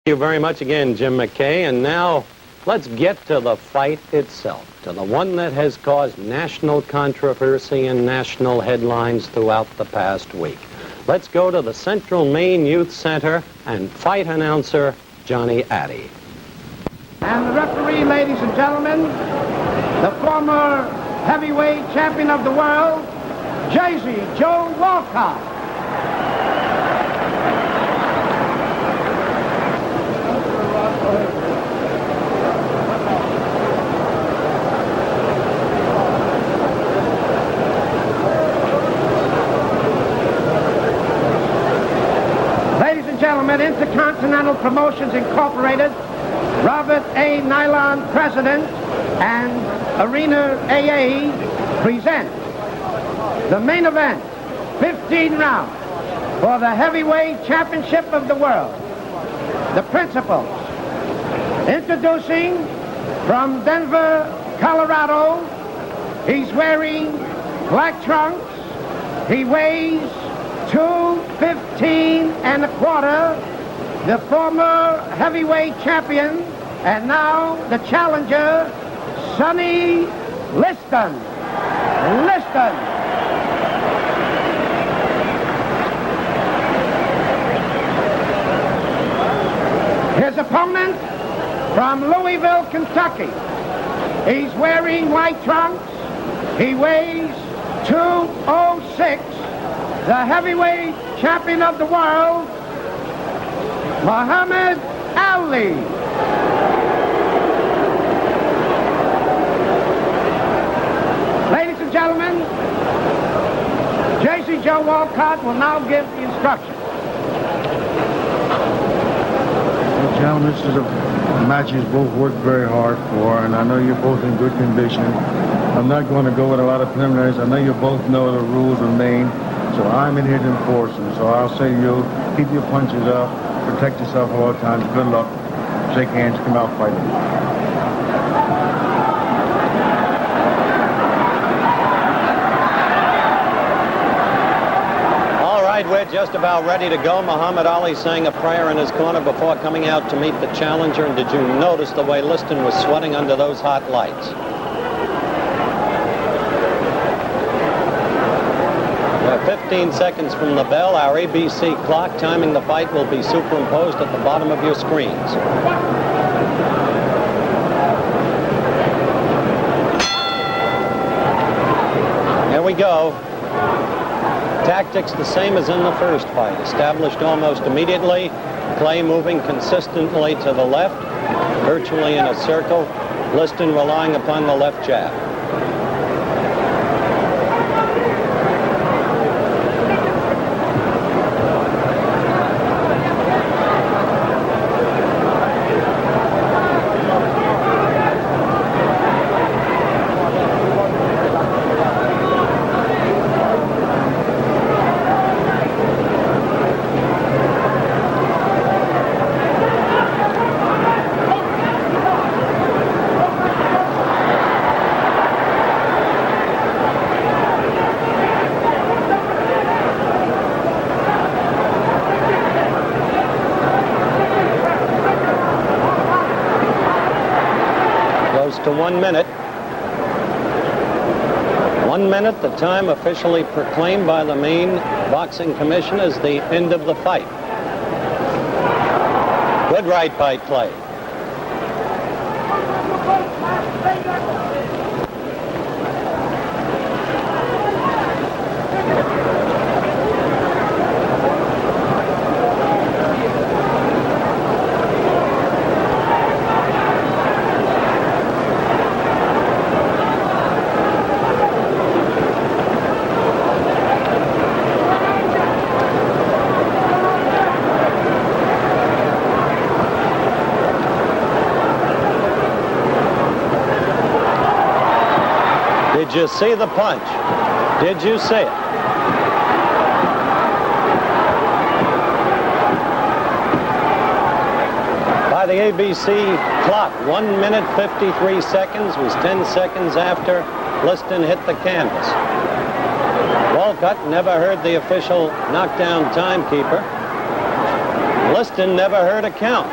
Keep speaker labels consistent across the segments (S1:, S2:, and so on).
S1: Thank you very much again, Jim McKay. And now let's get to the fight itself, to the one that has caused national controversy and national headlines throughout the past week. Let's go to the Central Maine Youth Center and fight announcer Johnny Addy.
S2: And the referee, ladies and gentlemen, the former heavyweight champion of the world, Jersey Joe Walcott. Ladies and gentlemen, Intercontinental Promotions Incorporated, Robert A. Nylon, President, and Arena AA present the main event, 15 rounds, for the heavyweight championship of the world. The principals, introducing from Denver, Colorado, he's wearing black trunks, he weighs 215 and a quarter, the former heavyweight champion, and now the challenger, Sonny Liston. His opponent from Louisville, Kentucky. He's wearing white trunks. He weighs 206. The heavyweight champion of the world, Muhammad Ali. Ladies and gentlemen, Jersey Joe Walcott will now give the instructions.
S3: Well, gentlemen, this is a match you both worked very hard for, and I know you're both in good condition. I'm not going to go with a lot of preliminaries. I know you both know the rules of Maine, so I'm in here to enforce them. So I'll say you keep your punches up, protect yourself at all times. Good luck. Shake hands, come out fighting.
S1: We're just about ready to go. Muhammad Ali saying a prayer in his corner before coming out to meet the challenger. And did you notice the way Liston was sweating under those hot lights? 15 seconds from the bell. Our ABC clock timing the fight will be superimposed at the bottom of your screens. Here we go. Tactics the same as in the first fight. Established almost immediately. Clay moving consistently to the left, virtually in a circle. Liston relying upon the left jab. To 1 minute. 1 minute, the time officially proclaimed by the Maine Boxing Commission as the end of the fight. Good right by Clay. Did you see the punch? Did you see it? By the ABC clock, 1 minute 53 seconds was 10 seconds after Liston hit the canvas. Walcott never heard the official knockdown timekeeper. Liston never heard a count.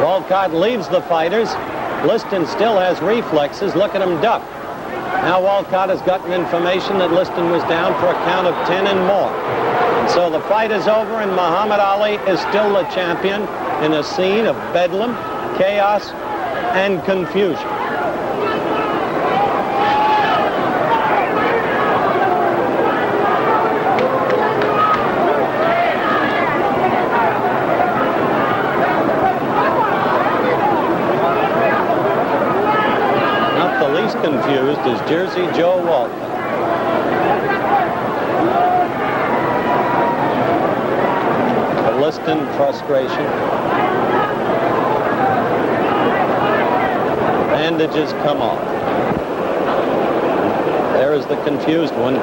S1: Walcott leaves the fighters. Liston still has reflexes. Look at him duck. Now Walcott has gotten information that Liston was down for a count of 10 and more. And so the fight is over, and Muhammad Ali is still the champion in a scene of bedlam, chaos, and confusion. Confused is Jersey Joe Walcott. The Liston frustration. Bandages come off. There is the confused one.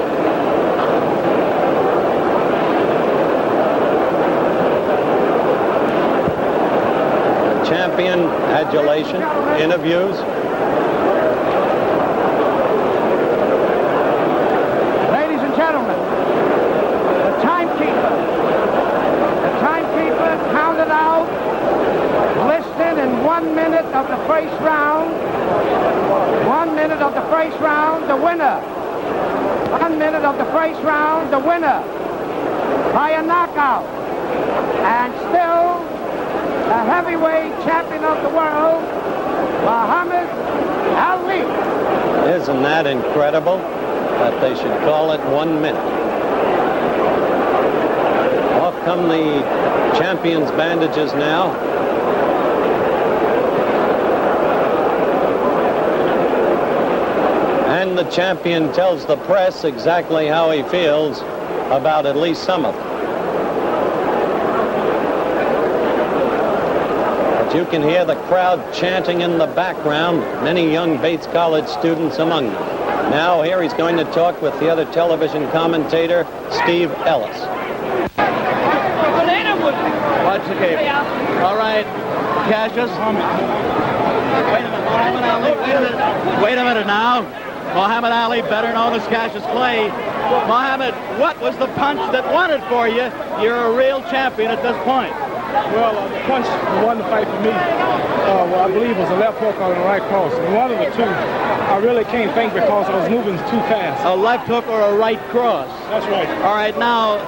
S1: Champion adulation, interviews.
S2: In 1 minute of the first round, 1 minute of the first round, the winner. 1 minute of the first round, the winner by a knockout. And still the heavyweight champion of the world, Muhammad Ali.
S1: Isn't that incredible that they should call it 1 minute? Off come the champion's bandages now. And the champion tells the press exactly how he feels about at least some of them. But you can hear the crowd chanting in the background, many young Bates College students among them. Now here he's going to talk with the other television commentator, Steve Ellis.
S4: Watch the game. All right, Cassius. Wait a minute, Muhammad Ali, wait a minute. Wait a minute now. Muhammad Ali, better known as Cassius Clay. Muhammad, what was the punch that won it for you? You're a real champion at this point.
S5: Well, the punch that won the fight for me, I believe was a left hook or a right cross. And one of the two, I really can't think because I was moving too fast.
S4: A left hook or a right cross?
S5: That's right.
S4: All right, now,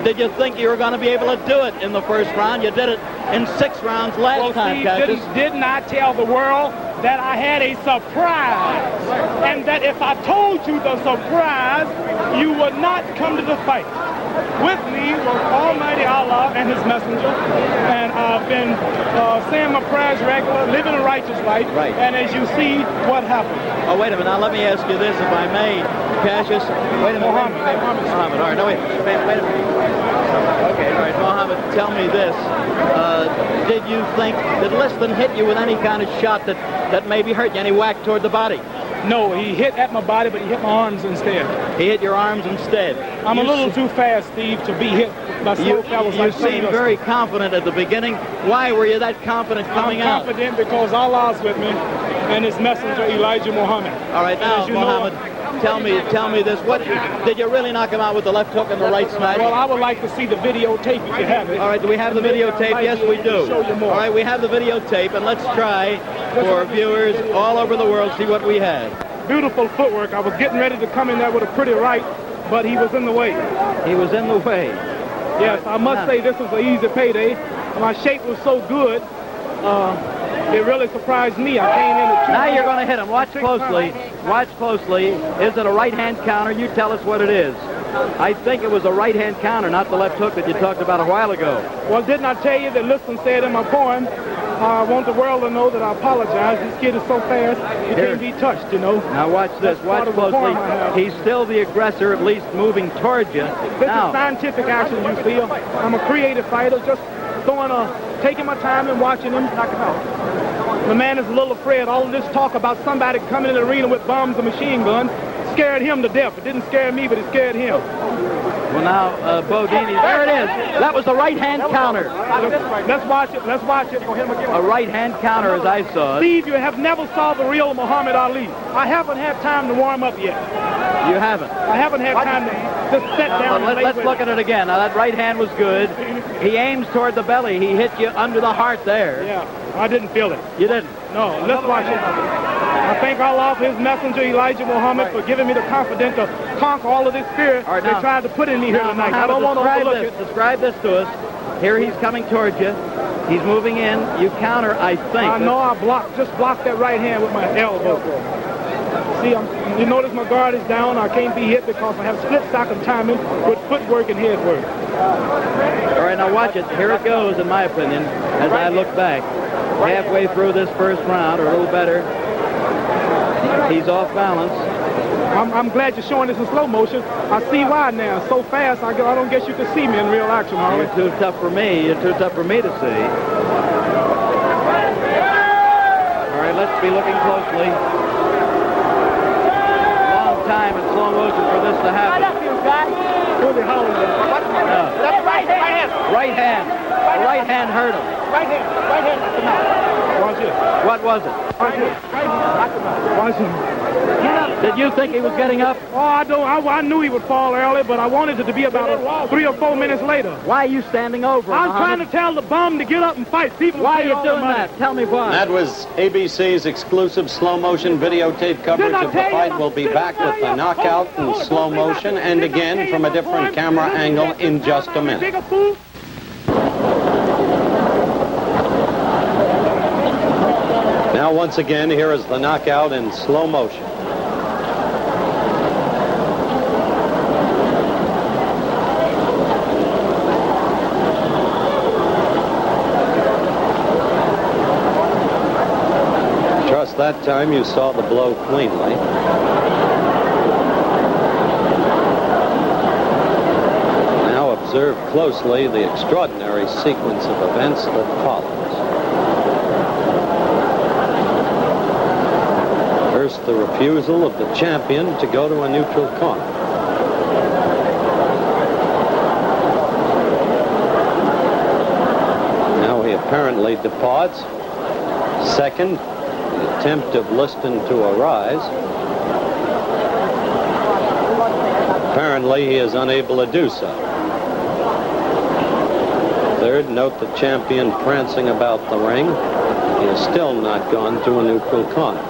S4: did you think you were going to be able to do it in the first round? You did it in 6 rounds last time, Cassius.
S5: Did not tell the world that I had a surprise. And that if I told you the surprise, you would not come to the fight. With me was Almighty Allah and his messenger. And I've been saying my prayers regular, living a righteous life.
S4: Right.
S5: And as you see, what happened?
S4: Oh, wait a minute. Now, let me ask you this, if I may. Cassius, wait a minute. Muhammad. All right, no, wait a minute. Okay, all right, Muhammad, tell me this. Did you think that Liston hit you with any kind of shot that maybe hurt you, any whack toward the body?
S5: No, he hit at my body, but he hit my arms instead.
S4: He hit your arms instead.
S5: I'm a little too fast, Steve, to be hit by slow fellows like
S4: You seemed very confident at the beginning. Why were you that confident coming out?
S5: I'm confident because Allah's with me and his messenger, Elijah Muhammad.
S4: All right, now, Muhammad, tell me this. What did you really knock him out with the left hook and the right smash?
S5: Well, I would like to see the videotape if you have it.
S4: All right, do we have the videotape? Yes, we do.
S5: Show you more.
S4: All right, we have the videotape, and let's try for viewers all over the world see what we had.
S5: Beautiful footwork. I was getting ready to come in there with a pretty right, but he was in the way.
S4: He was in the way.
S5: Yes, I must say this was an easy payday. My shape was so good, it really surprised me. I came in at
S4: Now you're going to hit him. Watch closely. Watch closely. Is it a right-hand counter? You tell us what it is. I think it was a right-hand counter, not the left hook that you talked about a while ago.
S5: Well, didn't I tell you that Liston said in my poem, I want the world to know that I apologize. This kid is so fast, he can't be touched, you know.
S4: Now watch this. Watch closely. He's still the aggressor, at least moving towards you.
S5: This is scientific action, you see. I'm a creative fighter, just taking my time and watching him knock him out. The man is a little afraid. All of this talk about somebody coming in the arena with bombs and machine guns scared him to death. It didn't scare me, but it scared him.
S4: Well, now, Bodini, there it is. That was the right-hand counter.
S5: Let's watch it. Let's watch it.
S4: A right-hand counter, as I saw it.
S5: Steve, you have never saw the real Muhammad Ali. I haven't had time to warm up yet.
S4: You haven't?
S5: I haven't had time to... just sat down and
S4: Let's look at it again. Now, that right hand was good. He aims toward the belly. He hit you under the heart there.
S5: Yeah, I didn't feel it.
S4: You didn't?
S5: No, let's watch it. I thank Allah for his messenger, Elijah Muhammad, for giving me the confidence to conquer all of this fear
S4: All right,
S5: they
S4: now-
S5: tried to put in me here
S4: Now,
S5: tonight. I
S4: Muhammad,
S5: don't want to
S4: describe
S5: overlook
S4: this.
S5: it.
S4: Describe this to us. Here he's coming towards you. He's moving in. You counter, I think.
S5: I know I just blocked that right hand with my elbow. See, you notice my guard is down. I can't be hit because I have split-second timing with footwork and head work.
S4: All right, now watch it. Here it goes, in my opinion, as I look back. Halfway through this first round, or a little better. He's off balance.
S5: I'm glad you're showing this in slow motion. I see why now. So fast, I don't guess you can see me in real action, Harley.
S4: You're too tough for me. You're too tough for me to see. All right, let's be looking closely. Long time in slow motion for this to happen.
S5: Who's Holland? That's right hand.
S4: Right hand. The right hand hurt him.
S5: Right hand. Right hand. Watch it.
S4: What was it?
S5: Watch it. Watch it.
S4: Did you think he was getting up?
S5: Oh, I knew he would fall early, but I wanted it to be about 3 or 4 minutes later.
S4: Why are you standing over him,
S5: I'm trying to tell the bum to get up and fight. People
S4: Why are
S5: pay
S4: you
S5: all the
S4: doing
S5: money.
S4: that? Tell me why.
S1: That was ABC's exclusive slow-motion videotape coverage of the fight. We'll be back with the knockout in slow motion and again from a different camera angle in just a minute.
S5: Bigger fool.
S1: Now, once again, here is the knockout in slow motion. Just that time you saw the blow cleanly. Now observe closely the extraordinary sequence of events that follows. First, the refusal of the champion to go to a neutral corner. Now he apparently departs. Second, the attempt of Liston to arise. Apparently he is unable to do so. Third, note the champion prancing about the ring. He has still not gone to a neutral corner.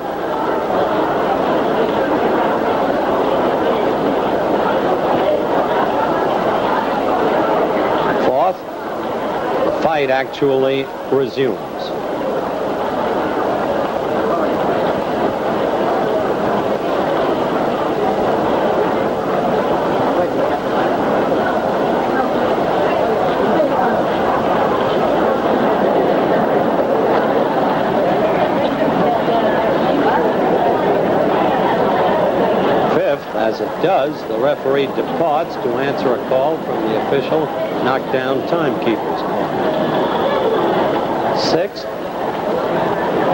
S1: Fourth, the fight actually resumes. As it does, the referee departs to answer a call from the official knockdown timekeeper's corner. Sixth,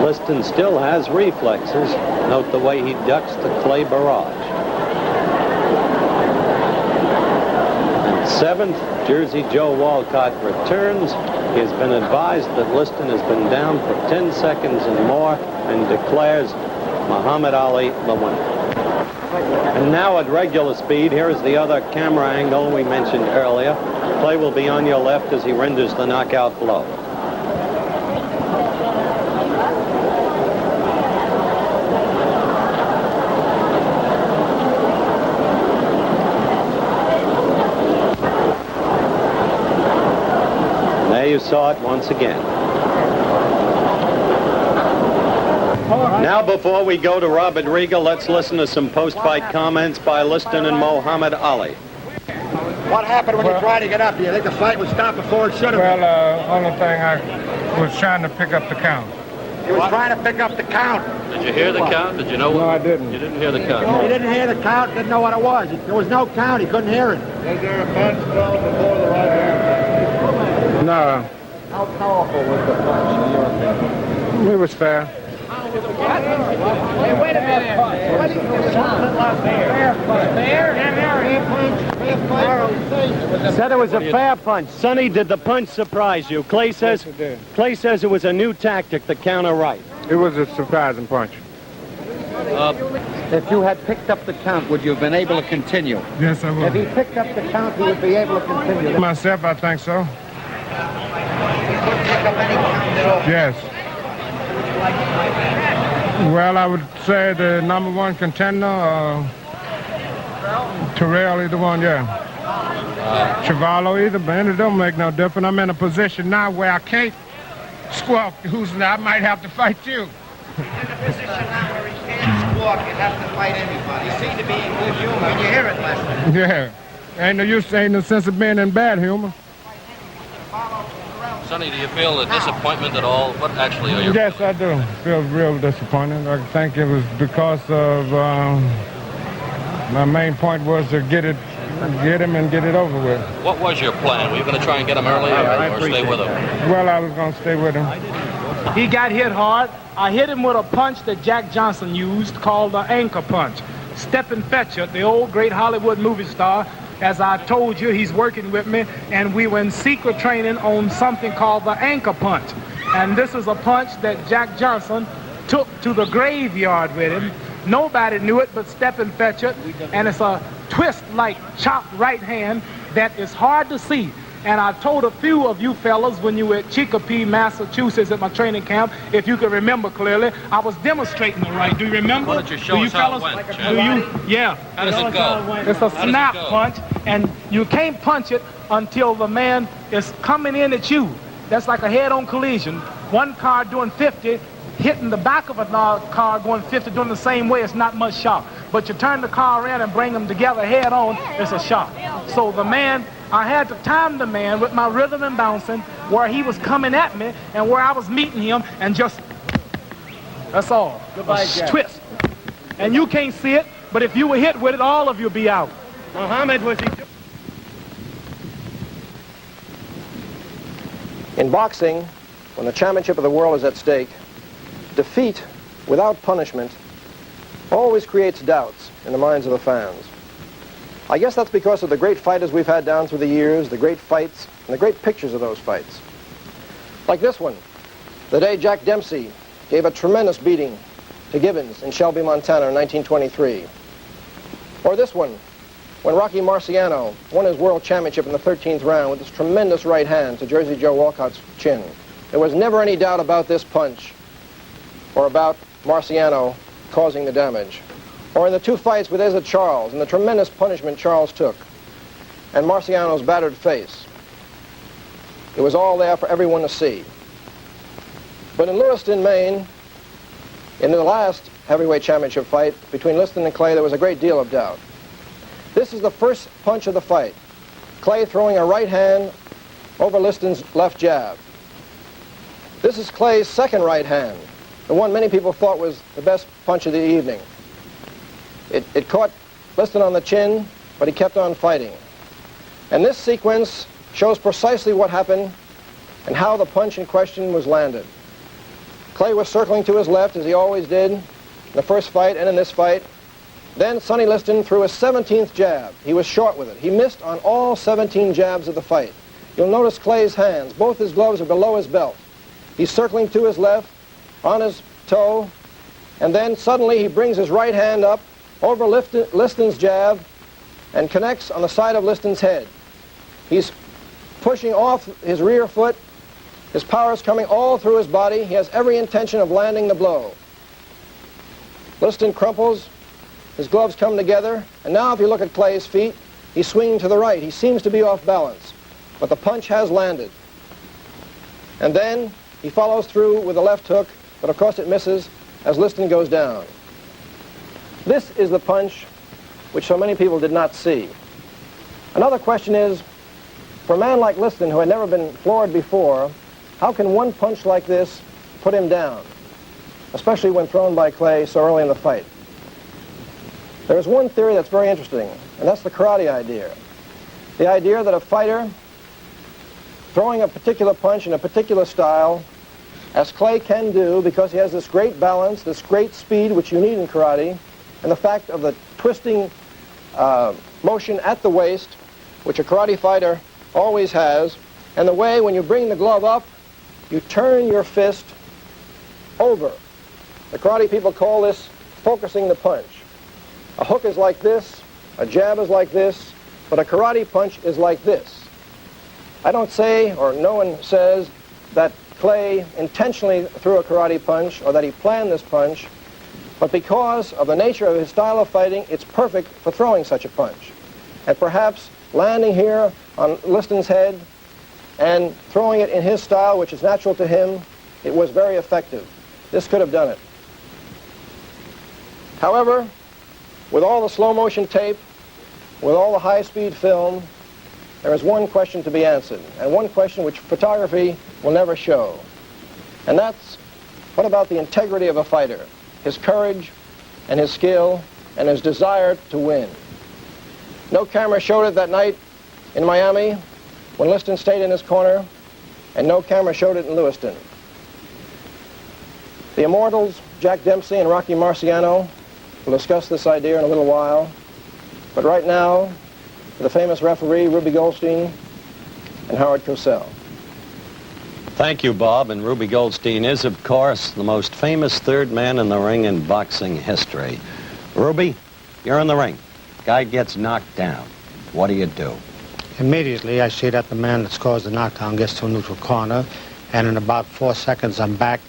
S1: Liston still has reflexes. Note the way he ducks the clay barrage. And seventh, Jersey Joe Walcott returns. He has been advised that Liston has been down for 10 seconds and more and declares Muhammad Ali the winner. And now at regular speed, here is the other camera angle we mentioned earlier. Play will be on your left as he renders the knockout blow. There you saw it once again. Now, before we go to Robert Riga, let's listen to some post-fight comments by Liston and Muhammad Ali.
S6: What happened when you tried to get up? Do you think the fight would stop before it should have?
S3: Well, only thing I was trying to pick up the count.
S6: He was trying to pick up the count.
S7: Did you hear the count? Did you know what?
S3: No, I didn't.
S7: You didn't hear the count.
S6: He didn't hear the count, didn't know what it was. There was no count. He couldn't hear it.
S3: Was there a punch thrown before the right hand? No.
S6: How powerful was the punch in your opinion?
S3: It was fair.
S5: Hey, wait a minute. What is this last
S1: Said it was a fair punch. Sonny, did the punch surprise you? Clay says it was a new tactic, the counter right.
S3: It was a surprising punch.
S2: If you had picked up the count, would you have been able to continue?
S3: Yes, I will.
S2: If he picked up the count, he would be able to continue.
S3: Myself, I think so.
S2: He couldn't pick up any count at all.
S3: Yes. Well, I would say the number one contender, Terrell, either one, yeah. Chavallo, either, but it don't make no difference. I'm in a position now where I can't squawk who's I might have to fight you.
S2: In a position now where he can't squawk, you'd have to fight anybody. You seem to be in good humor. You hear it, Lester.
S3: Yeah. Ain't no use, ain't no sense of being in bad humor.
S7: Sonny, do you feel a disappointment at all? What actually are your
S3: Yes, I do. Feel real disappointed. I think it was because of my main point was to get him and get it over with.
S7: What was your plan? Were you going to try and get him early or stay with him?
S3: Well, I was going to stay with him.
S5: He got hit hard. I hit him with a punch that Jack Johnson used called the anchor punch. Stephen Fetcher, the old great Hollywood movie star, as I told you, he's working with me, and we were in secret training on something called the anchor punch. And this is a punch that Jack Johnson took to the graveyard with him. Nobody knew it but Stephen Fetcher, and it's a twist-like chopped right hand that is hard to see. And I told a few of you fellas when you were at Chicopee, Massachusetts at my training camp, if you can remember clearly, I was demonstrating the right. Do you remember?
S7: Why don't you show us how it went, Jack?
S5: Do you? Yeah.
S7: How does it go?
S5: It's a
S7: How does it
S5: snap
S7: go?
S5: punch, and you can't punch it until the man is coming in at you. That's like a head-on collision. One car doing 50, hitting the back of another car going 50, doing the same way, it's not much shock. But you turn the car in and bring them together head-on, it's a shock. So the man, I had to time the man with my rhythm and bouncing where he was coming at me and where I was meeting him, and just, that's all.
S2: Goodbye,
S5: A
S2: Jack.
S5: twist. And you can't see it, but if you were hit with it, all of you be out.
S2: Muhammad, was he...
S8: In boxing, when the championship of the world is at stake, defeat without punishment always creates doubts in the minds of the fans. I guess that's because of the great fighters we've had down through the years, the great fights, and the great pictures of those fights. Like this one, the day Jack Dempsey gave a tremendous beating to Gibbons in Shelby, Montana in 1923. Or this one, when Rocky Marciano won his world championship in the 13th round with his tremendous right hand to Jersey Joe Walcott's chin. There was never any doubt about this punch or about Marciano causing the damage. Or in the two fights with Izzy Charles and the tremendous punishment Charles took and Marciano's battered face. It was all there for everyone to see. But in Lewiston, Maine, in the last heavyweight championship fight between Liston and Clay, there was a great deal of doubt. This is the first punch of the fight. Clay throwing a right hand over Liston's left jab. This is Clay's second right hand, the one many people thought was the best punch of the evening. It caught Liston on the chin, but he kept on fighting. And this sequence shows precisely what happened and how the punch in question was landed. Clay was circling to his left, as he always did in the first fight and in this fight. Then Sonny Liston threw a 17th jab. He was short with it. He missed on all 17 jabs of the fight. You'll notice Clay's hands. Both his gloves are below his belt. He's circling to his left, on his toe, and then suddenly he brings his right hand up over Liston's jab and connects on the side of Liston's head. He's pushing off his rear foot. His power is coming all through his body. He has every intention of landing the blow. Liston crumples. His gloves come together. And now if you look at Clay's feet, he's swinging to the right. He seems to be off balance. But the punch has landed. And then he follows through with a left hook, but of course it misses as Liston goes down. This is the punch which so many people did not see. Another question is, for a man like Liston, who had never been floored before, how can one punch like this put him down, especially when thrown by Clay so early in the fight? There is one theory that's very interesting, and that's the karate idea. The idea that a fighter throwing a particular punch in a particular style, as Clay can do because he has this great balance, this great speed which you need in karate, and the fact of the twisting motion at the waist, which a karate fighter always has, and the way when you bring the glove up, you turn your fist over. The karate people call this focusing the punch. A hook is like this, a jab is like this, but a karate punch is like this. I don't say, or no one says, that Clay intentionally threw a karate punch or that he planned this punch, but because of the nature of his style of fighting, it's perfect for throwing such a punch. And perhaps landing here on Liston's head and throwing it in his style, which is natural to him, it was very effective. This could have done it. However, with all the slow motion tape, with all the high-speed film, there is one question to be answered, and one question which photography will never show. And that's, what about the integrity of a fighter, his courage and his skill and his desire to win? No camera showed it that night in Miami when Liston stayed in his corner, and no camera showed it in Lewiston. The immortals, Jack Dempsey and Rocky Marciano, will discuss this idea in a little while, but right now, the famous referee, Ruby Goldstein, and Howard Cosell.
S1: Thank you, Bob. And Ruby Goldstein is, of course, the most famous third man in the ring in boxing history. Ruby, you're in the ring. Guy gets knocked down. What do you do?
S2: Immediately, I see that the man that's caused the knockdown gets to a neutral corner, and in about 4 seconds, I'm back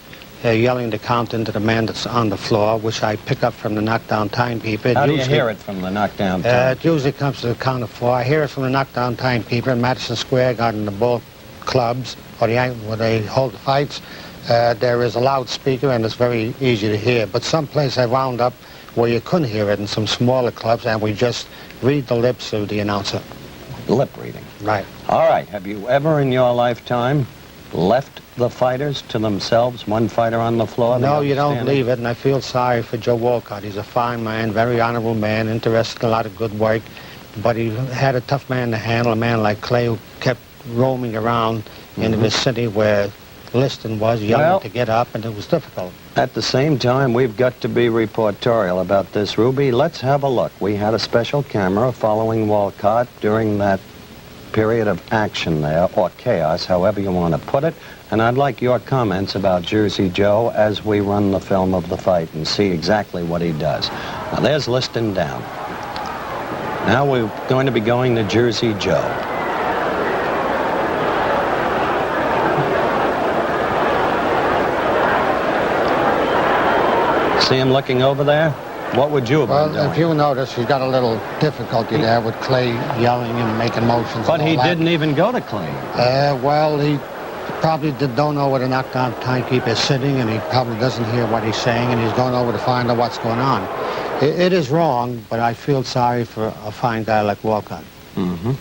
S2: yelling the count into the man that's on the floor, which I pick up from the knockdown timekeeper.
S1: How do you hear it from the knockdown timekeeper?
S2: It usually comes to the count of 4. I hear it from the knockdown timekeeper in Madison Square Garden, the Bull Clubs, or where they hold the fights. There is a loudspeaker, and it's very easy to hear. But someplace I wound up where you couldn't hear it in some smaller clubs, and we just read the lips of the announcer.
S1: Lip reading.
S2: Right.
S1: All right. Have you ever in your lifetime left the fighters to themselves, one fighter on the floor?
S2: No, you don't leave it, and I feel sorry for Joe Walcott. He's a fine man, very honorable man, interested in a lot of good work, but he had a tough man to handle, a man like Clay who kept roaming around in the vicinity where Liston was, yelling to get up, and it was difficult.
S1: At the same time, we've got to be reportorial about this, Ruby. Let's have a look. We had a special camera following Walcott during that period of action there, or chaos, however you want to put it. And I'd like your comments about Jersey Joe as we run the film of the fight and see exactly what he does. Now, there's Liston down. Now we're going to be going to Jersey Joe. See him looking over there? What would you have been doing?
S2: Well, if you notice, he's got a little difficulty there with Clay yelling and making motions.
S1: But he didn't even go to Clay.
S2: Well, he probably don't know where the knockdown timekeeper is sitting, and he probably doesn't hear what he's saying, and he's going over to find out what's going on. It is wrong, but I feel sorry for a fine guy like Walcott.
S1: Mm-hmm.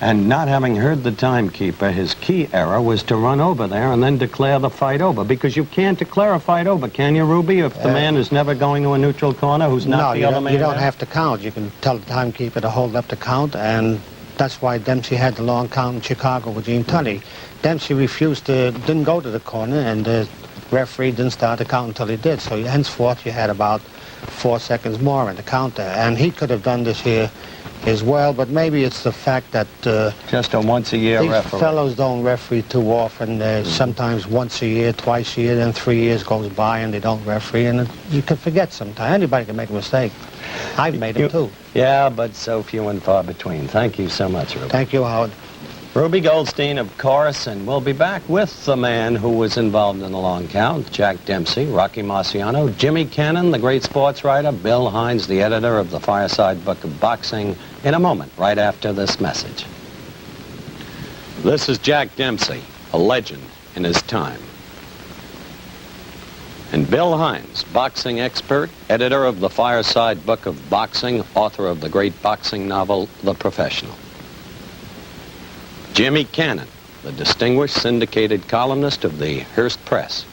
S1: And not having heard the timekeeper, his key error was to run over there and then declare the fight over. Because you can't declare a fight over, can you, Ruby, if the man is never going to a neutral corner who's not the other man?
S2: No, you don't have to count. You can tell the timekeeper to hold up the count, and that's why Dempsey had the long count in Chicago with Gene Tunney. Dempsey didn't go to the corner, and the referee didn't start the count until he did. So henceforth, you had about 4 seconds more in the count there. And he could have done this here as well, but maybe it's the fact that
S1: just a once-a-year referee.
S2: These fellows don't referee too often. Sometimes once a year, twice a year, then 3 years goes by and they don't referee, and you can forget sometimes. Anybody can make a mistake. I've made them too.
S1: Yeah, but so few and far between. Thank you so much, Ruby.
S2: Thank you, Howard.
S1: Ruby Goldstein, of course, and we'll be back with the man who was involved in the long count, Jack Dempsey, Rocky Marciano, Jimmy Cannon, the great sports writer, Bill Hines, the editor of the Fireside Book of Boxing, in a moment, right after this message. This is Jack Dempsey, a legend in his time. And Bill Hines, boxing expert, editor of the Fireside Book of Boxing, author of the great boxing novel, The Professional. Jimmy Cannon, the distinguished syndicated columnist of the Hearst Press.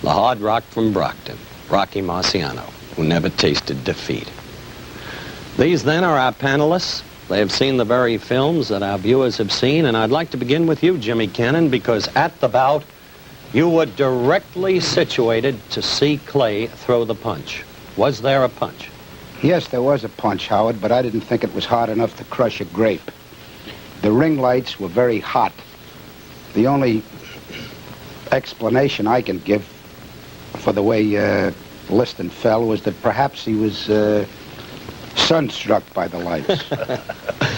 S1: The hard rock from Brockton, Rocky Marciano, who never tasted defeat. These then are our panelists. They have seen the very films that our viewers have seen, and I'd like to begin with you, Jimmy Cannon, because at the bout, you were directly situated to see Clay throw the punch. Was there a punch?
S9: Yes, there was a punch, Howard, but I didn't think it was hard enough to crush a grape. The ring lights were very hot. The only explanation I can give for the way Liston fell was that perhaps he was sunstruck by the lights.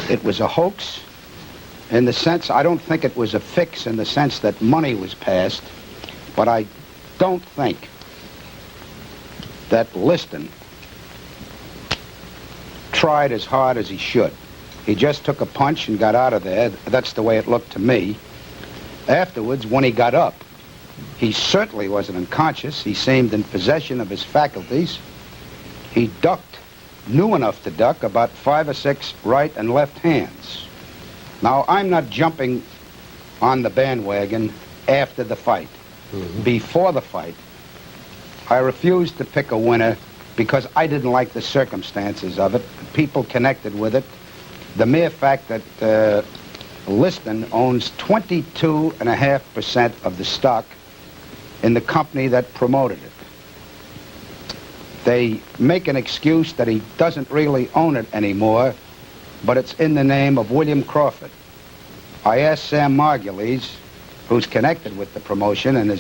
S9: It was a hoax in the sense, I don't think it was a fix in the sense that money was passed, but I don't think that Liston tried as hard as he should. He just took a punch and got out of there. That's the way it looked to me. Afterwards, when he got up, he certainly wasn't unconscious. He seemed in possession of his faculties. He ducked, knew enough to duck, about 5 or 6 right and left hands. Now, I'm not jumping on the bandwagon after the fight. Before the fight, I refused to pick a winner because I didn't like the circumstances of it, the people connected with it, the mere fact that Liston owns 22.5% of the stock in the company that promoted it. They make an excuse that he doesn't really own it anymore, but it's in the name of William Crawford. I asked Sam Margulies, who's connected with the promotion and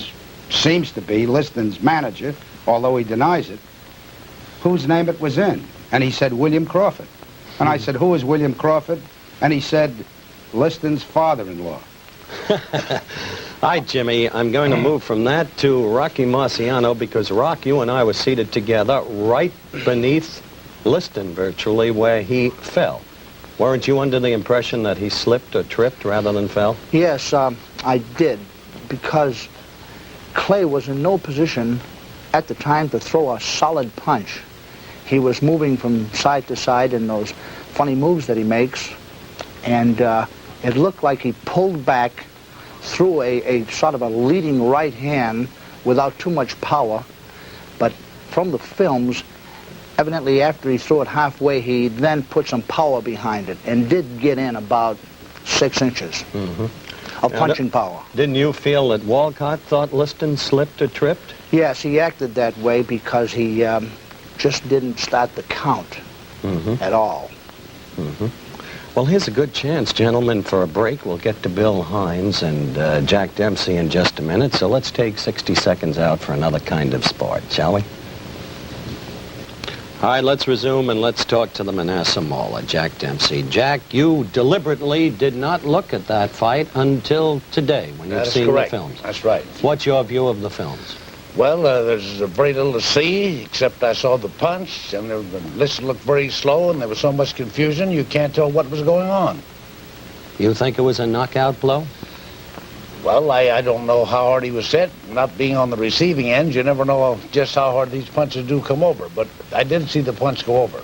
S9: seems to be Liston's manager, although he denies it, whose name it was in. And he said, William Crawford. And I said, who is William Crawford? And he said, Liston's father-in-law.
S1: Hi, Jimmy. I'm going to move from that to Rocky Marciano because, Rock, you and I were seated together right beneath Liston, virtually, where he fell. Weren't you under the impression that he slipped or tripped rather than fell?
S2: Yes, I did, because Clay was in no position at the time to throw a solid punch. He was moving from side to side in those funny moves that he makes, and it looked like he pulled back, threw a sort of a leading right hand without too much power, but from the films, evidently after he threw it halfway, he then put some power behind it and did get in about 6 inches of punching power.
S1: Didn't you feel that Walcott thought Liston slipped or tripped?
S2: Yes, he acted that way because he just didn't start the count at all.
S1: Well, here's a good chance, gentlemen, for a break. We'll get to Bill Hines and Jack Dempsey in just a minute, so let's take 60 seconds out for another kind of sport, shall we? All right, let's resume and let's talk to the Manassas Mauler, Jack Dempsey. Jack, you deliberately did not look at that fight until today when you've seen the films.
S6: That's right.
S1: What's your view of the films?
S6: Well, there's very little to see, except I saw the punch, and the list looked very slow, and there was so much confusion, you can't tell what was going on.
S1: You think it was a knockout blow?
S6: Well, I don't know how hard he was hit. Not being on the receiving end, you never know just how hard these punches do come over, but I did see the punch go over.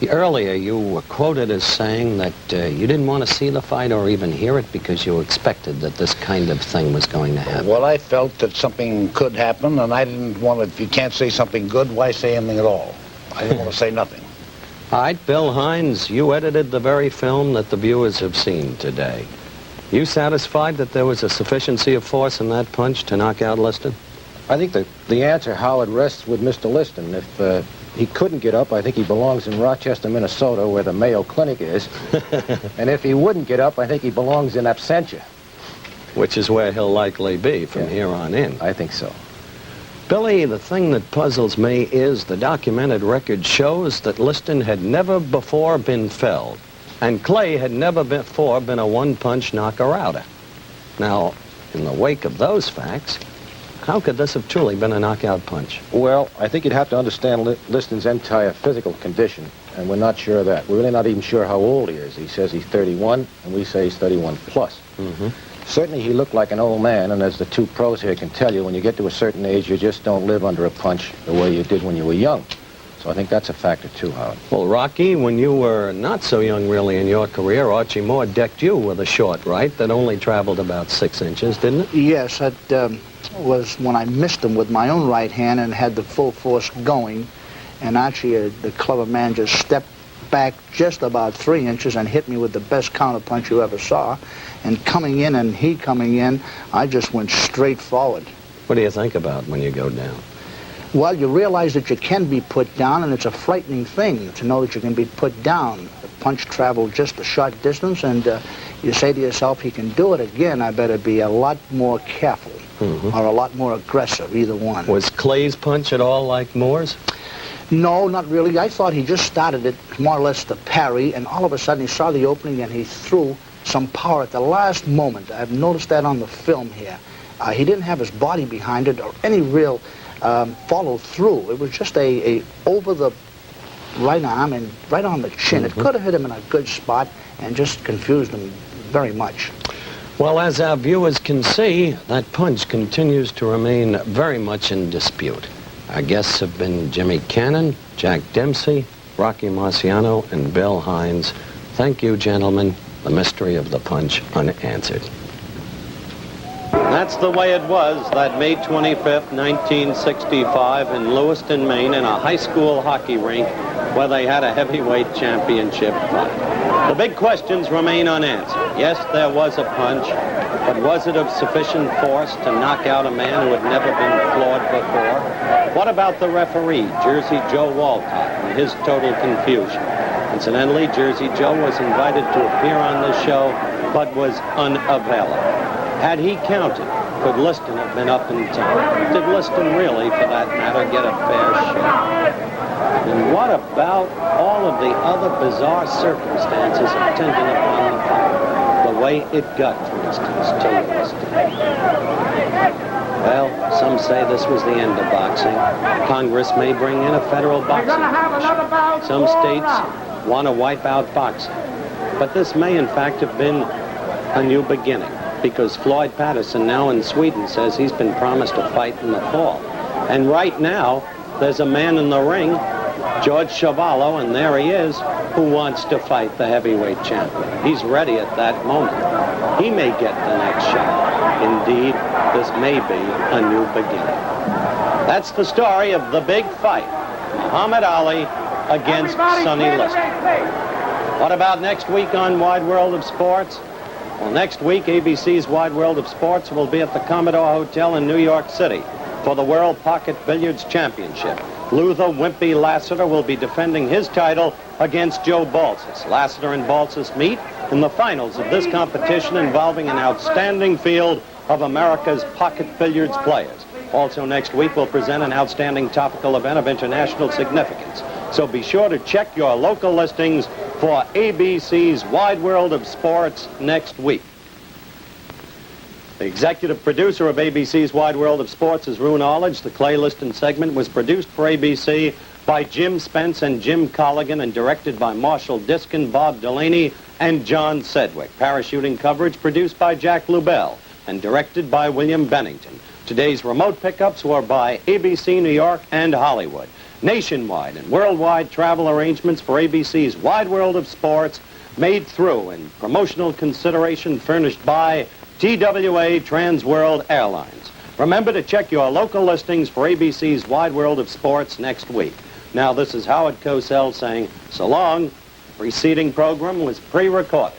S1: Earlier, you were quoted as saying that you didn't want to see the fight or even hear it because you expected that this kind of thing was going to happen.
S6: Well, I felt that something could happen, and I didn't want to, if you can't say something good, why say anything at all? I didn't want to say nothing.
S1: All right, Bill Hines, you edited the very film that the viewers have seen today. You satisfied that there was a sufficiency of force in that punch to knock out Liston?
S10: I think the answer, Howard, rests with Mr. Liston. If he couldn't get up, I think he belongs in Rochester, Minnesota, where the Mayo Clinic is. And if he wouldn't get up, I think he belongs in absentia.
S1: Which is where he'll likely be from here on in.
S10: I think so.
S1: Billy, the thing that puzzles me is the documented record shows that Liston had never before been felled, and Clay had never before been a one-punch knocker-outer. Now, in the wake of those facts, how could this have truly been a knockout punch?
S10: Well, I think you'd have to understand Liston's entire physical condition, and we're not sure of that. We're really not even sure how old he is. He says he's 31, and we say he's 31 plus. Certainly he looked like an old man, and as the two pros here can tell you, when you get to a certain age, you just don't live under a punch the way you did when you were young. So I think that's a factor too, Howard.
S1: Well, Rocky, when you were not so young really in your career, Archie Moore decked you with a short right that only traveled about 6 inches, didn't it?
S2: Yes, that was when I missed him with my own right hand and had the full force going. And Archie, the clever man, just stepped back just about 3 inches and hit me with the best counterpunch you ever saw. And coming in and he coming in, I just went straight forward.
S1: What do you think about when you go down?
S2: Well, you realize that you can be put down, and it's a frightening thing to know that you can be put down. The punch traveled just a short distance, and you say to yourself, he can do it again, I better be a lot more careful.
S11: are a lot more aggressive, either one.
S1: Was Clay's punch at all like Moore's?
S11: No, not really. I thought he just started it more or less to parry, and all of a sudden he saw the opening and he threw some power at the last moment. I've noticed that on the film here. He didn't have his body behind it or any real follow through. It was just a over the right arm and right on the chin. It could have hit him in a good spot and just confused him very much.
S1: Well, as our viewers can see, that punch continues to remain very much in dispute. Our guests have been Jimmy Cannon, Jack Dempsey, Rocky Marciano, and Bill Hines. Thank you, gentlemen. The mystery of the punch unanswered. That's the way it was that May 25th, 1965 in Lewiston, Maine, in a high school hockey rink where they had a heavyweight championship fight. The big questions remain unanswered. Yes, there was a punch, but was it of sufficient force to knock out a man who had never been floored before? What about the referee, Jersey Joe Walcott, and his total confusion? Incidentally, Jersey Joe was invited to appear on this show, but was unavailable. Had he counted, could Liston have been up in time? Did Liston really, for that matter, get a fair share? And what about all of the other bizarre circumstances attendant upon the fight? The way it got, for instance, to Lewiston. Well, some say this was the end of boxing. Congress may bring in a federal boxing commission. Some states want to wipe out boxing. But this may, in fact, have been a new beginning, because Floyd Patterson, now in Sweden, says he's been promised a fight in the fall. And right now, there's a man in the ring, George Chavallo, and there he is, who wants to fight the heavyweight champion. He's ready at that moment. He may get the next shot. Indeed, this may be a new beginning. That's the story of the big fight, Muhammad Ali against Sonny Liston. What about next week on Wide World of Sports? Well, next week, ABC's Wide World of Sports will be at the Commodore Hotel in New York City for the World Pocket Billiards Championship. Luther Wimpy Lassiter will be defending his title against Joe Balsas. Lassiter and Balsas meet in the finals of this competition involving an outstanding field of America's pocket billiards players. Also next week, we'll present an outstanding topical event of international significance. So be sure to check your local listings for ABC's Wide World of Sports next week. The executive producer of ABC's Wide World of Sports is Rune Arledge. The Clay Liston segment was produced for ABC by Jim Spence and Jim Colligan and directed by Marshall Diskin, Bob Delaney, and John Sedgwick. Parachuting coverage produced by Jack Lubell and directed by William Bennington. Today's remote pickups were by ABC New York and Hollywood. Nationwide and worldwide travel arrangements for ABC's Wide World of Sports made through and promotional consideration furnished by TWA Trans World Airlines. Remember to check your local listings for ABC's Wide World of Sports next week. Now, this is Howard Cosell saying so long. The preceding program was pre-recorded.